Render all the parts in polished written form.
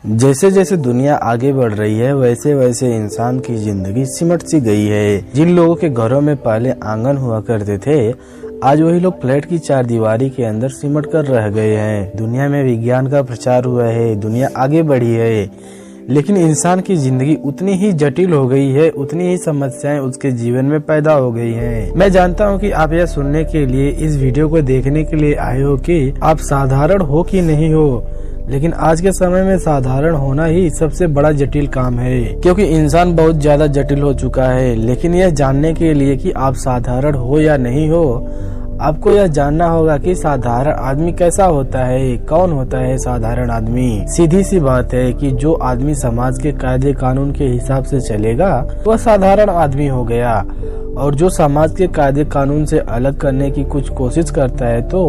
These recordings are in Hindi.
जैसे जैसे दुनिया आगे बढ़ रही है वैसे वैसे इंसान की जिंदगी सिमट सी गई है। जिन लोगों के घरों में पहले आंगन हुआ करते थे, आज वही लोग फ्लैट की चारदीवारी के अंदर सिमट कर रह गए हैं। दुनिया में विज्ञान का प्रचार हुआ है, दुनिया आगे बढ़ी है, लेकिन इंसान की जिंदगी उतनी ही जटिल हो गई है, उतनी ही समस्याएं उसके जीवन में पैदा हो गई हैं। मैं जानता हूं कि आप यह सुनने के लिए, इस वीडियो को देखने के लिए आए हो कि आप साधारण हो कि नहीं हो, लेकिन आज के समय में साधारण होना ही सबसे बड़ा जटिल काम है, क्योंकि इंसान बहुत ज्यादा जटिल हो चुका है। लेकिन यह जानने के लिए कि आप साधारण हो या नहीं हो, आपको यह जानना होगा कि साधारण आदमी कैसा होता है, कौन होता है साधारण आदमी। सीधी सी बात है कि जो आदमी समाज के कायदे कानून के हिसाब से चलेगा वह साधारण आदमी हो गया, और जो समाज के कायदे कानून से अलग करने की कुछ कोशिश करता है तो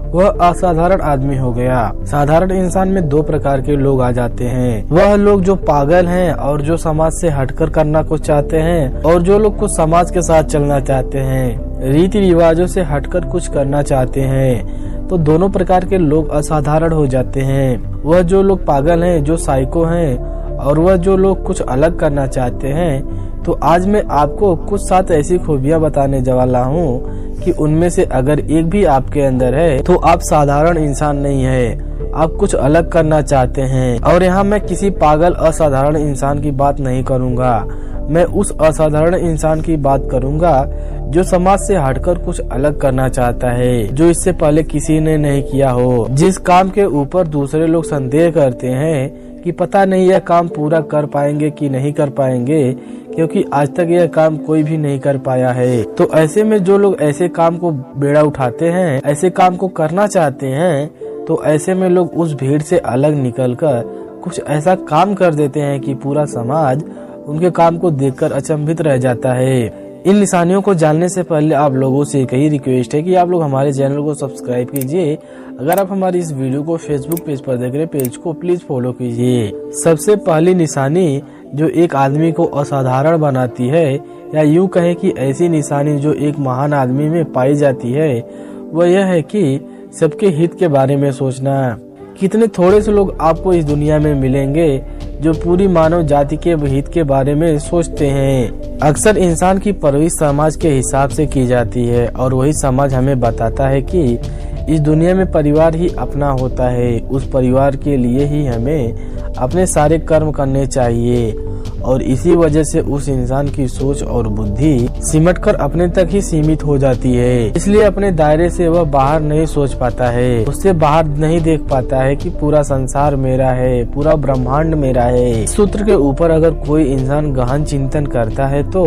वह असाधारण आदमी हो गया। साधारण इंसान में दो प्रकार के लोग आ जाते हैं, वह लोग जो पागल हैं और जो समाज से हटकर करना कुछ चाहते हैं, और जो लोग कुछ समाज के साथ चलना चाहते हैं, रीति रिवाजों से हटकर कुछ करना चाहते हैं। तो दोनों प्रकार के लोग असाधारण हो जाते हैं। वह जो लोग पागल हैं, जो साइको हैं, और वह जो लोग कुछ अलग करना चाहते हैं। तो आज मैं आपको कुछ 7 ऐसी खूबियां बताने वाला हूँ कि उनमें से अगर एक भी आपके अंदर है तो आप साधारण इंसान नहीं है, आप कुछ अलग करना चाहते हैं। और यहाँ मैं किसी पागल असाधारण इंसान की बात नहीं करूँगा, मैं उस असाधारण इंसान की बात करूँगा जो समाज से हटकर कुछ अलग करना चाहता है, जो इससे पहले किसी ने नहीं किया हो, जिस काम के ऊपर दूसरे लोग संदेह करते हैं कि पता नहीं यह काम पूरा कर पाएंगे कि नहीं कर पाएंगे, क्योंकि आज तक यह काम कोई भी नहीं कर पाया है। तो ऐसे में जो लोग ऐसे काम को बेड़ा उठाते हैं, ऐसे काम को करना चाहते हैं, तो ऐसे में लोग उस भीड़ से अलग निकलकर कुछ ऐसा काम कर देते हैं कि पूरा समाज उनके काम को देखकर अचंभित रह जाता है। इन निशानियों को जानने से पहले आप लोगों से एक ही रिक्वेस्ट है कि आप लोग हमारे चैनल को सब्सक्राइब कीजिए। अगर आप हमारी इस वीडियो को फेसबुक पेज पर देख रहे, पेज को प्लीज फॉलो कीजिए। सबसे पहली निशानी जो एक आदमी को असाधारण बनाती है, या यूं कहे कि ऐसी निशानी जो एक महान आदमी में पाई जाती है, वह यह है कि सबके हित के बारे में सोचना। कितने थोड़े से लोग आपको इस दुनिया में मिलेंगे जो पूरी मानव जाति के हित के बारे में सोचते हैं। अक्सर इंसान की परवरिश समाज के हिसाब से की जाती है, और वही समाज हमें बताता है कि इस दुनिया में परिवार ही अपना होता है, उस परिवार के लिए ही हमें अपने सारे कर्म करने चाहिए। और इसी वजह से उस इंसान की सोच और बुद्धि सिमटकर अपने तक ही सीमित हो जाती है, इसलिए अपने दायरे से वह बाहर नहीं सोच पाता है, उससे बाहर नहीं देख पाता है कि पूरा संसार मेरा है, पूरा ब्रह्मांड मेरा है। इस सूत्र के ऊपर अगर कोई इंसान गहन चिंतन करता है तो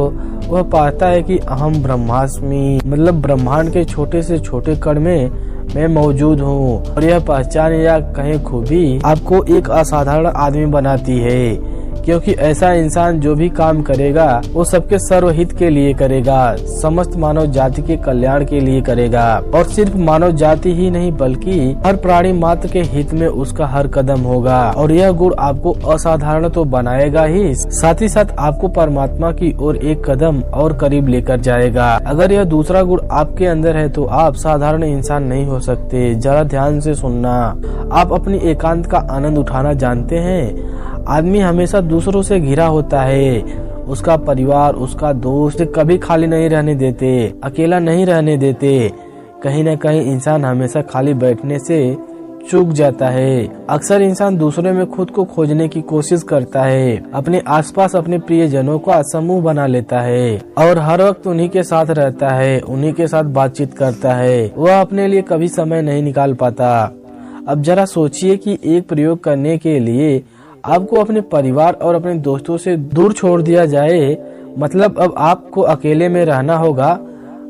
वह पाता है कि अहम ब्रह्मास्मि, मतलब ब्रह्मांड के छोटे से छोटे कण में मैं मौजूद हूँ। और यह पहचान या कहीं खूबी आपको एक असाधारण आदमी बनाती है, क्योंकि ऐसा इंसान जो भी काम करेगा वो सबके सर्वहित के लिए करेगा, समस्त मानव जाति के कल्याण के लिए करेगा। और सिर्फ मानव जाति ही नहीं बल्कि हर प्राणी मात्र के हित में उसका हर कदम होगा। और यह गुण आपको असाधारण तो बनाएगा ही, साथ ही साथ आपको परमात्मा की ओर एक कदम और करीब लेकर जाएगा। अगर यह दूसरा गुण आपके अंदर है तो आप साधारण इंसान नहीं हो सकते। जरा ध्यान से सुनना। आप अपनी एकांत का आनंद उठाना जानते हैं। आदमी हमेशा दूसरों से घिरा होता है, उसका परिवार, उसका दोस्त कभी खाली नहीं रहने देते, अकेला नहीं रहने देते। कहीं न कहीं इंसान हमेशा खाली बैठने से चूक जाता है। अक्सर इंसान दूसरे में खुद को खोजने की कोशिश करता है, अपने आसपास अपने प्रियजनों का समूह बना लेता है और हर वक्त उन्हीं के साथ रहता है, उन्हीं के साथ बातचीत करता है। वह अपने लिए कभी समय नहीं निकाल पाता। अब जरा सोचिए कि एक प्रयोग करने के लिए आपको अपने परिवार और अपने दोस्तों से दूर छोड़ दिया जाए, मतलब अब आपको अकेले में रहना होगा,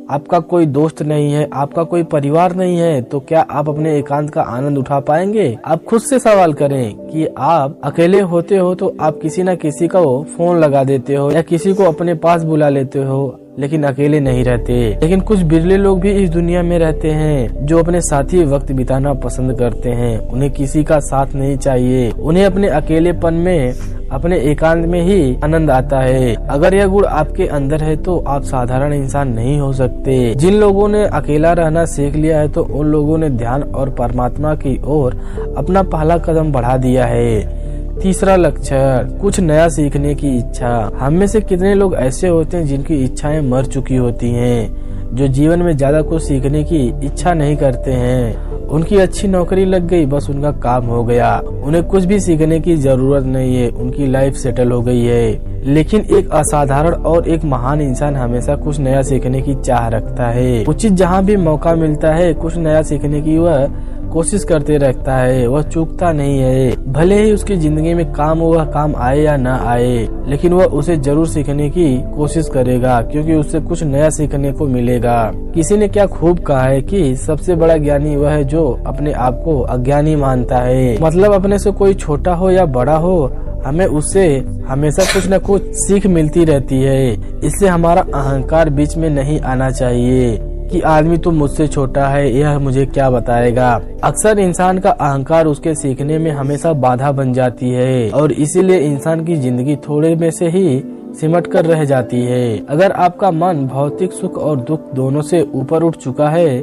आपका कोई दोस्त नहीं है, आपका कोई परिवार नहीं है, तो क्या आप अपने एकांत का आनंद उठा पाएंगे? आप खुद से सवाल करें कि आप अकेले होते हो तो आप किसी न किसी को फोन लगा देते हो या किसी को अपने पास बुला लेते हो, लेकिन अकेले नहीं रहते। लेकिन कुछ बिरले लोग भी इस दुनिया में रहते हैं जो अपने साथी वक्त बिताना पसंद करते हैं। उन्हें किसी का साथ नहीं चाहिए, उन्हें अपने अकेलेपन में, अपने एकांत में ही आनंद आता है। अगर यह गुण आपके अंदर है तो आप साधारण इंसान नहीं हो सकते। जिन लोगों ने अकेला रहना सीख लिया है तो उन लोगों ने ध्यान और परमात्मा की ओर अपना पहला कदम बढ़ा दिया है। तीसरा लक्षण, कुछ नया सीखने की इच्छा। हम में से कितने लोग ऐसे होते हैं जिनकी इच्छाएं मर चुकी होती हैं, जो जीवन में ज्यादा कुछ सीखने की इच्छा नहीं करते हैं। उनकी अच्छी नौकरी लग गई, बस उनका काम हो गया, उन्हें कुछ भी सीखने की जरूरत नहीं है, उनकी लाइफ सेटल हो गई है। लेकिन एक असाधारण और एक महान इंसान हमेशा कुछ नया सीखने की चाह रखता है। उचित जहाँ भी मौका मिलता है कुछ नया सीखने की वह कोशिश करते रहता है, वह चूकता नहीं है। भले ही उसकी जिंदगी में वह काम आए या ना आए, लेकिन वह उसे जरूर सीखने की कोशिश करेगा, क्योंकि उससे कुछ नया सीखने को मिलेगा। किसी ने क्या खूब कहा है कि सबसे बड़ा ज्ञानी वह है जो अपने आप को अज्ञानी मानता है। मतलब अपने से कोई छोटा हो या बड़ा हो, हमें उससे हमेशा कुछ न कुछ सीख मिलती रहती है। इससे हमारा अहंकार बीच में नहीं आना चाहिए कि आदमी तो मुझसे छोटा है, यह मुझे क्या बताएगा। अक्सर इंसान का अहंकार उसके सीखने में हमेशा बाधा बन जाती है और इसीलिए इंसान की जिंदगी थोड़े में से ही सिमट कर रह जाती है। अगर आपका मन भौतिक सुख और दुख दोनों से ऊपर उठ चुका है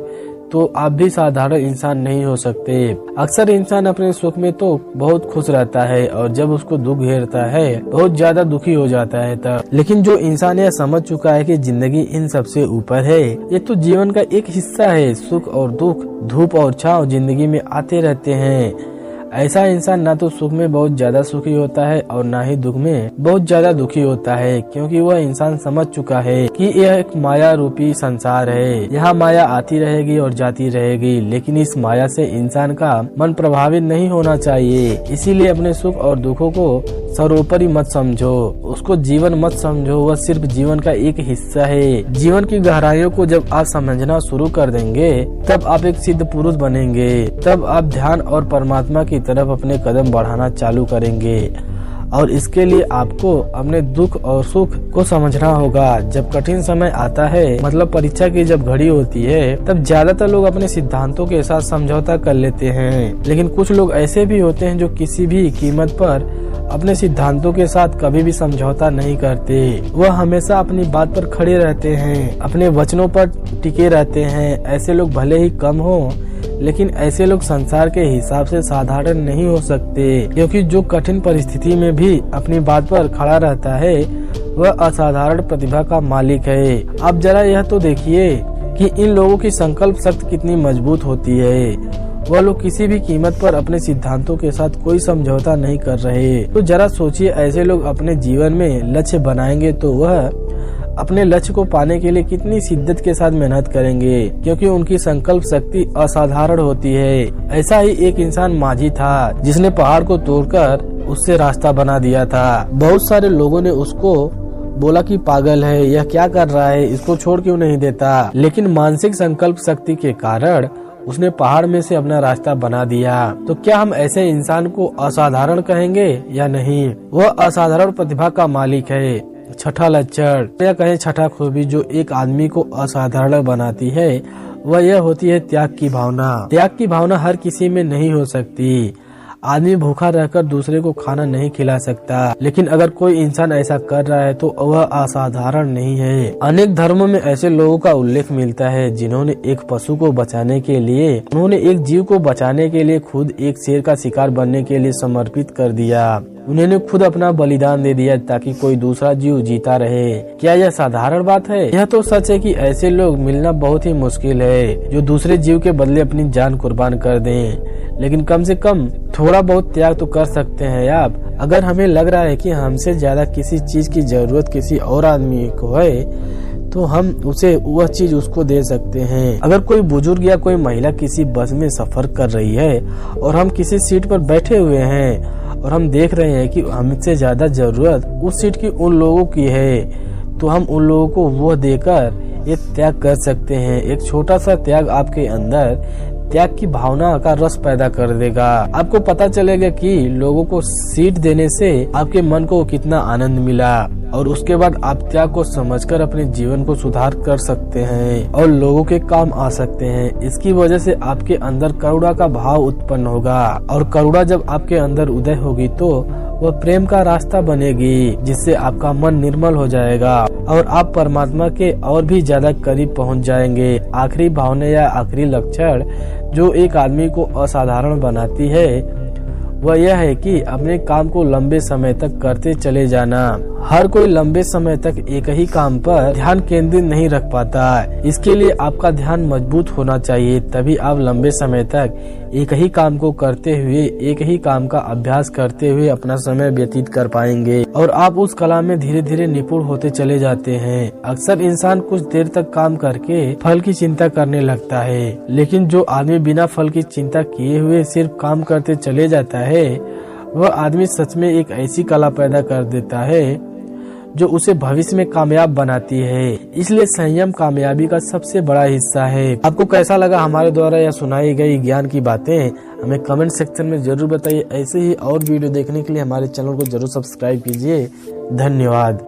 तो आप भी साधारण इंसान नहीं हो सकते। अक्सर इंसान अपने सुख में तो बहुत खुश रहता है और जब उसको दुख घेरता है बहुत ज्यादा दुखी हो जाता है तब। लेकिन जो इंसान यह समझ चुका है कि जिंदगी इन सबसे ऊपर है, ये तो जीवन का एक हिस्सा है, सुख और दुख, धूप और छांव जिंदगी में आते रहते हैं, ऐसा इंसान ना तो सुख में बहुत ज्यादा सुखी होता है और ना ही दुख में बहुत ज्यादा दुखी होता है, क्योंकि वह इंसान समझ चुका है कि यह एक माया रूपी संसार है। यहाँ माया आती रहेगी और जाती रहेगी, लेकिन इस माया से इंसान का मन प्रभावित नहीं होना चाहिए। इसीलिए अपने सुख और दुखों को सर्वोपरि मत समझो, उसको जीवन मत समझो, वह सिर्फ जीवन का एक हिस्सा है। जीवन की गहराइयों को जब आप समझना शुरू कर देंगे तब आप एक सिद्ध पुरुष बनेंगे, तब आप ध्यान और परमात्मा की तरफ अपने कदम बढ़ाना चालू करेंगे। और इसके लिए आपको अपने दुख और सुख को समझना होगा। जब कठिन समय आता है, मतलब परीक्षा की जब घड़ी होती है, तब ज्यादातर लोग अपने सिद्धांतों के साथ समझौता कर लेते हैं, लेकिन कुछ लोग ऐसे भी होते हैं जो किसी भी कीमत पर अपने सिद्धांतों के साथ कभी भी समझौता नहीं करते। वह हमेशा अपनी बात पर खड़े रहते हैं, अपने वचनों पर टिके रहते हैं। ऐसे लोग भले ही कम हो, लेकिन ऐसे लोग संसार के हिसाब से साधारण नहीं हो सकते, क्योंकि जो कठिन परिस्थिति में भी अपनी बात पर खड़ा रहता है वह असाधारण प्रतिभा का मालिक है। अब जरा यह तो देखिए कि इन लोगों की संकल्प शक्ति कितनी मजबूत होती है। वह लोग किसी भी कीमत पर अपने सिद्धांतों के साथ कोई समझौता नहीं कर रहे। तो जरा सोचिए, ऐसे लोग अपने जीवन में लक्ष्य बनाएंगे तो वह अपने लक्ष्य को पाने के लिए कितनी शिद्दत के साथ मेहनत करेंगे, क्योंकि उनकी संकल्प शक्ति असाधारण होती है। ऐसा ही एक इंसान माझी था, जिसने पहाड़ को तोड़कर उससे रास्ता बना दिया था। बहुत सारे लोगों ने उसको बोला कि पागल है, यह क्या कर रहा है, इसको छोड़ क्यों नहीं देता। लेकिन मानसिक संकल्प शक्ति के कारण उसने पहाड़ में से अपना रास्ता बना दिया। तो क्या हम ऐसे इंसान को असाधारण कहेंगे या नहीं? वह असाधारण प्रतिभा का मालिक है। छठा लक्षण या कहें छठा खूबी जो एक आदमी को असाधारण बनाती है, वह यह होती है त्याग की भावना। त्याग की भावना हर किसी में नहीं हो सकती। आदमी भूखा रहकर दूसरे को खाना नहीं खिला सकता, लेकिन अगर कोई इंसान ऐसा कर रहा है तो वह असाधारण नहीं है। अनेक धर्मों में ऐसे लोगों का उल्लेख मिलता है जिन्होंने एक पशु को बचाने के लिए, उन्होंने एक जीव को बचाने के लिए खुद एक शेर का शिकार बनने के लिए समर्पित कर दिया। उन्होंने खुद अपना बलिदान दे दिया ताकि कोई दूसरा जीव जीता रहे। क्या यह साधारण बात है? यह तो सच है कि ऐसे लोग मिलना बहुत ही मुश्किल है जो दूसरे जीव के बदले अपनी जान कुर्बान कर दें, लेकिन कम से कम थोड़ा बहुत त्याग तो कर सकते हैं आप। अगर हमें लग रहा है कि हमसे ज्यादा किसी चीज की जरूरत किसी और आदमी को है तो हम उसे वह चीज उसको दे सकते हैं। अगर कोई बुजुर्ग या कोई महिला किसी बस में सफर कर रही है और हम किसी सीट पर बैठे हुए हैं और हम देख रहे हैं कि हमसे ज्यादा जरूरत उस सीट की उन लोगों की है, तो हम उन लोगों को वो देकर ये त्याग कर सकते हैं। एक छोटा सा त्याग आपके अंदर त्याग की भावना का रस पैदा कर देगा। आपको पता चलेगा कि लोगों को सीट देने से आपके मन को कितना आनंद मिला, और उसके बाद आप त्याग को समझकर अपने जीवन को सुधार कर सकते हैं और लोगों के काम आ सकते हैं। इसकी वजह से आपके अंदर करुणा का भाव उत्पन्न होगा, और करुणा जब आपके अंदर उदय होगी तो वह प्रेम का रास्ता बनेगी, जिससे आपका मन निर्मल हो जाएगा और आप परमात्मा के और भी ज्यादा करीब पहुंच जाएंगे। आखिरी भावना या आखिरी लक्षण जो एक आदमी को असाधारण बनाती है वह यह है कि अपने काम को लंबे समय तक करते चले जाना। हर कोई लंबे समय तक एक ही काम पर ध्यान केंद्रित नहीं रख पाता। इसके लिए आपका ध्यान मजबूत होना चाहिए, तभी आप लंबे समय तक एक ही काम को करते हुए, एक ही काम का अभ्यास करते हुए अपना समय व्यतीत कर पाएंगे और आप उस कला में धीरे धीरे निपुण होते चले जाते हैं। अक्सर इंसान कुछ देर तक काम करके फल की चिंता करने लगता है, लेकिन जो आदमी बिना फल की चिंता किए हुए सिर्फ काम करते चले जाता है, वह आदमी सच में एक ऐसी कला पैदा कर देता है जो उसे भविष्य में कामयाब बनाती है। इसलिए संयम कामयाबी का सबसे बड़ा हिस्सा है। आपको कैसा लगा हमारे द्वारा यह सुनाई गई ज्ञान की बातें, हमें कमेंट सेक्शन में जरूर बताइए। ऐसे ही और वीडियो देखने के लिए हमारे चैनल को जरूर सब्सक्राइब कीजिए। धन्यवाद।